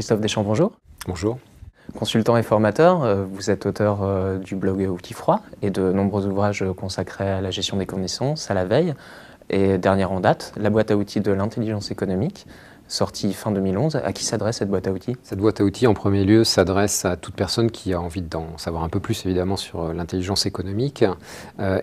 Christophe Deschamps, bonjour. Bonjour. Consultant et formateur, vous êtes auteur du blog Outils Froids et de nombreux ouvrages consacrés à la gestion des connaissances, à la veille. Et dernière en date, la boîte à outils de l'intelligence économique, sortie fin 2011. À qui s'adresse cette boîte à outils? Cette boîte à outils, en premier lieu, s'adresse à toute personne qui a envie d'en savoir un peu plus, évidemment, sur l'intelligence économique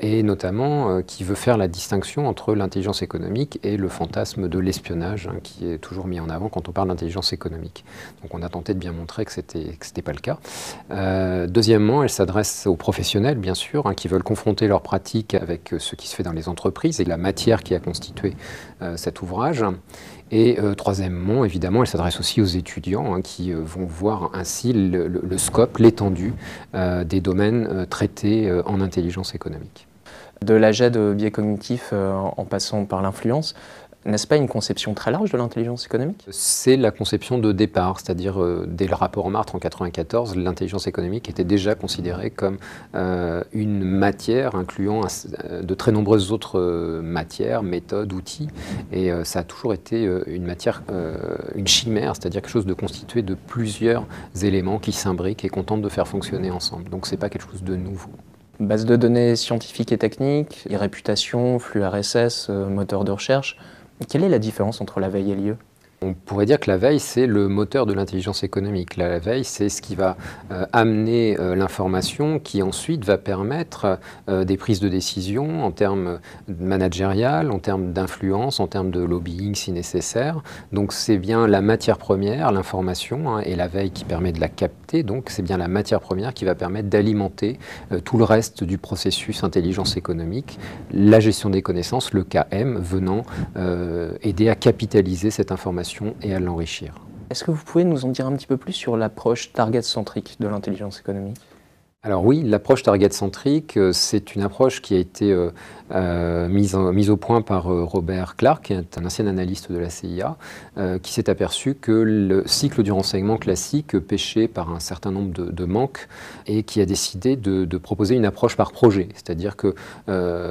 et notamment qui veut faire la distinction entre l'intelligence économique et le fantasme de l'espionnage qui est toujours mis en avant quand on parle d'intelligence économique. Donc on a tenté de bien montrer que c'était pas le cas. Deuxièmement, elle s'adresse aux professionnels, bien sûr, qui veulent confronter leurs pratiques avec ce qui se fait dans les entreprises et la matière qui a constitué cet ouvrage. Et troisièmement, évidemment, elle s'adresse aussi aux étudiants qui vont voir ainsi le scope, l'étendue des domaines traités en intelligence économique. De la jet de biais cognitifs en passant par l'influence, n'est-ce pas une conception très large de l'intelligence économique? C'est la conception de départ, c'est-à-dire dès le rapport Martre en 1994, l'intelligence économique était déjà considérée comme une matière incluant de très nombreuses autres matières, méthodes, outils, et ça a toujours été une matière, une chimère, c'est-à-dire quelque chose de constitué de plusieurs éléments qui s'imbriquent et qu'on tente de faire fonctionner ensemble. Donc c'est pas quelque chose de nouveau. Base de données scientifiques et techniques, e-réputation, flux RSS, moteur de recherche. Quelle est la différence entre la veille et l'IE? On pourrait dire que la veille, c'est le moteur de l'intelligence économique. La veille, c'est ce qui va amener l'information qui ensuite va permettre des prises de décision en termes managériales, en termes d'influence, en termes de lobbying si nécessaire. Donc c'est bien la matière première, l'information, et la veille qui permet de la capter. Donc c'est bien la matière première qui va permettre d'alimenter tout le reste du processus intelligence économique, la gestion des connaissances, le KM, venant aider à capitaliser cette information et à l'enrichir. Est-ce que vous pouvez nous en dire un petit peu plus sur l'approche target-centrique de l'intelligence économique? Alors oui, l'approche target-centrique, c'est une approche qui a été mise au point par Robert Clark, qui est un ancien analyste de la CIA, qui s'est aperçu que le cycle du renseignement classique péchait par un certain nombre de manques et qui a décidé de proposer une approche par projet. C'est-à-dire que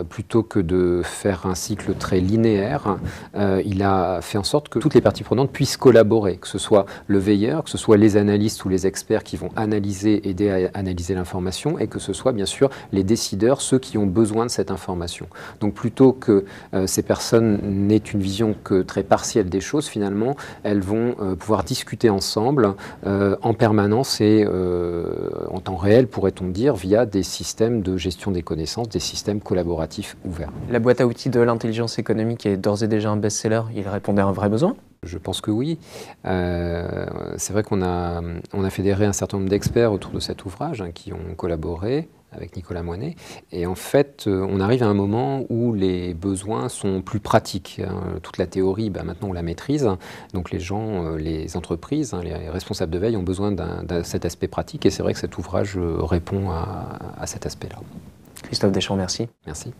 plutôt que de faire un cycle très linéaire, il a fait en sorte que toutes les parties prenantes puissent collaborer, que ce soit le veilleur, que ce soit les analystes ou les experts qui vont aider à analyser l'information, et que ce soit bien sûr les décideurs, ceux qui ont besoin de cette information. Donc plutôt que ces personnes n'aient une vision que très partielle des choses, finalement, elles vont pouvoir discuter ensemble en permanence et en temps réel, pourrait-on dire, via des systèmes de gestion des connaissances, des systèmes collaboratifs ouverts. La boîte à outils de l'intelligence économique est d'ores et déjà un best-seller. Il répondait à un vrai besoin? Je pense que oui. C'est vrai qu'on a fédéré un certain nombre d'experts autour de cet ouvrage qui ont collaboré avec Nicolas Moinet. Et en fait, on arrive à un moment où les besoins sont plus pratiques. Toute la théorie, maintenant, on la maîtrise. Donc les gens, les entreprises, les responsables de veille ont besoin de cet aspect pratique. Et c'est vrai que cet ouvrage répond à cet aspect-là. Christophe Deschamps, merci. Merci.